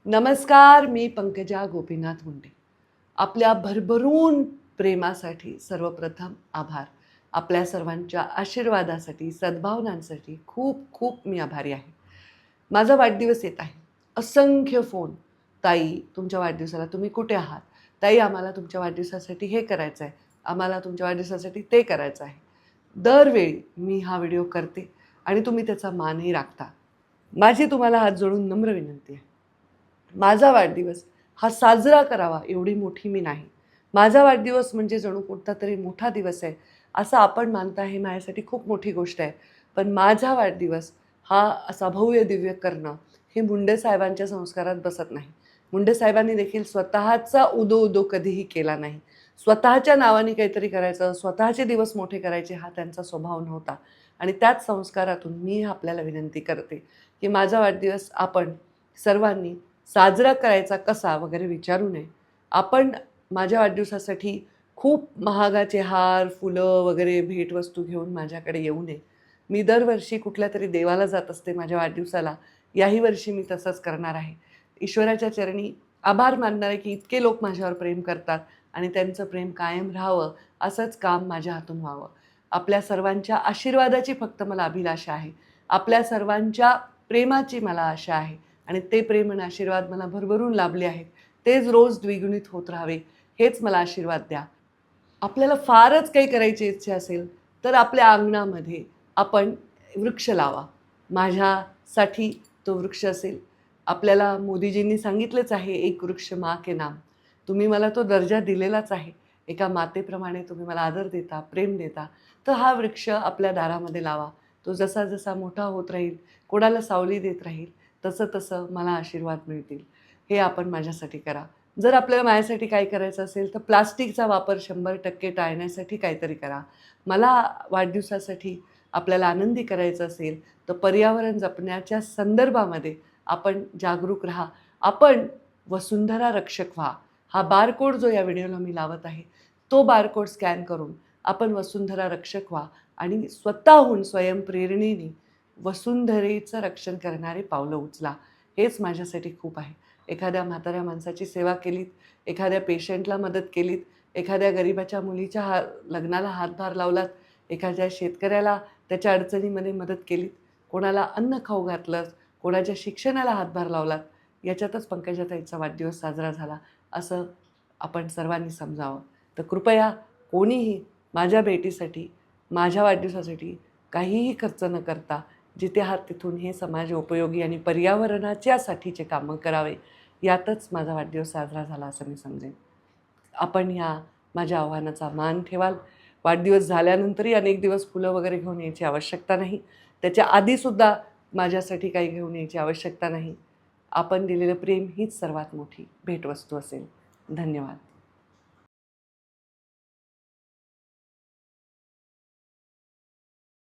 नमस्कार, मी पंकजा गोपीनाथ मुंडे. आपल्या भरभरून प्रेमासाठी सर्वप्रथम आभार. आपल्या सर्वांच्या आशीर्वादासाठी, सद्भावनांसाठी खूप खूप मी आभारी आहे. माझा वाढदिवस येत आहे. असंख्य फोन, ताई तुमच्या वाढदिवसाला तुम्ही कुठे आहात? ताई आम्हाला तुमच्या वाढदिवसासाठी हे करायचं आहे, आम्हाला तुमच्या वाढदिवसासाठी ते करायचं आहे. दरवेळी मी हा व्हिडिओ करते आणि तुम्ही त्याचा मानही राखता. माझी तुम्हाला हात जोडून नम्र विनंती आहे. माझा वाढदिवस हा साजरा करावा एवढी मोठी मी नाही. माझा वाढदिवस म्हणजे जणू कोणता तरी मोठा दिवस आहे, असं आपण मानता हे माझ्यासाठी खूप मोठी गोष्ट आहे. पण माझा वाढदिवस हा असा भव्य दिव्य करणं हे मुंडे साहेबांच्या संस्कारात बसत नाही. मुंडे साहेबांनी देखील स्वतःचा उदो कधीही केला नाही. स्वतःच्या नावाने काहीतरी करायचं, स्वतःचे दिवस मोठे करायचे हा त्यांचा स्वभाव नव्हता. आणि त्याच संस्कारातून मी आपल्याला विनंती करते, की माझा वाढदिवस आपण सर्वांनी साजरा करायचा कसा वगैरे विचारू नये. आपण माझ्या वाढदिवसासाठी खूप महागाचे हार, फुलं वगैरे भेटवस्तू घेऊन माझ्याकडे येऊ नये. मी दरवर्षी कुठल्यातरी देवाला जात असते माझ्या वाढदिवसाला. याही वर्षी मी तसंच करणार आहे. ईश्वराच्या चरणी आभार मानणार आहे, की इतके लोक माझ्यावर प्रेम करतात आणि त्यांचं प्रेम कायम राहावं, असंच काम माझ्या हातून व्हावं. आपल्या सर्वांच्या आशीर्वादाची फक्त मला अभिलाषा आहे. आपल्या सर्वांच्या प्रेमाची मला आशा आहे. आणि ते प्रेम आणि आशीर्वाद मला भरभरून लाभले आहेत. तेच रोज द्विगुणित होत राहावे, हेच मला आशीर्वाद द्या. आपल्याला फारच काही करायची इच्छा असेल, तर आपल्या अंगणामध्ये आपण वृक्ष लावा. माझ्यासाठी तो वृक्ष असेल. आपल्याला मोदीजींनी सांगितलंच आहे, "एक वृक्ष माँ के नाम." तुम्ही मला तो दर्जा दिलेलाच आहे. एका मातेप्रमाणे तुम्ही मला आदर देता, प्रेम देता. तर हा वृक्ष आपल्या दारामध्ये लावा. तो जसा जसा मोठा होत राहील, कोणाला सावली देत राहील, तसं तसं मला आशीर्वाद मिळतील. हे आपण माझ्यासाठी करा. जर आपल्याला माझ्यासाठी काय करायचं असेल तर प्लास्टिकचा वापर 100% टाळण्यासाठी काहीतरी करा. मला वाढदिवसासाठी आपल्याला आनंदी करायचं असेल तर पर्यावरण जपण्याच्या संदर्भामध्ये आपण जागरूक राहा. आपण वसुंधरा रक्षक व्हा. हा बारकोड जो या व्हिडिओला मी लावत आहे, तो बारकोड स्कॅन करून आपण वसुंधरा रक्षक व्हा आणि स्वतःहून स्वयंप्रेरणेने वसुंधरेचं रक्षण करणारे पावलं उचला. हेच माझ्यासाठी खूप आहे. एखाद्या म्हाताऱ्या माणसाची सेवा केलीत, एखाद्या पेशंटला मदत केलीत, एखाद्या गरिबाच्या मुलीच्या लग्नाला हातभार लावलात, एखाद्या शेतकऱ्याला त्याच्या अडचणीमध्ये मदत केलीत, कोणाला अन्न खाऊ घातलंत, कोणाच्या शिक्षणाला हातभार लावलात, याच्यातच पंकजाताईचा वाढदिवस साजरा झाला, असं आपण सर्वांनी समजावं. तर कृपया कोणीही माझ्या भेटीसाठी, माझ्या वाढदिवसासाठी काहीही खर्च न करता जिथे आहात तिथून हे समाज उपयोगी आणि पर्यावरणाच्यासाठीचे कामं करावे, यातच माझा वाढदिवस साजरा झाला असं मी समजेन. आपण ह्या माझ्या आव्हानाचा मान ठेवाल. वाढदिवस झाल्यानंतरही अनेक दिवस फुलं वगैरे घेऊन यायची आवश्यकता नाही. त्याच्या आधीसुद्धा माझ्यासाठी काही घेऊन यायची आवश्यकता नाही. आपण दिलेलं प्रेम हीच सर्वात मोठी भेटवस्तू असेल. धन्यवाद.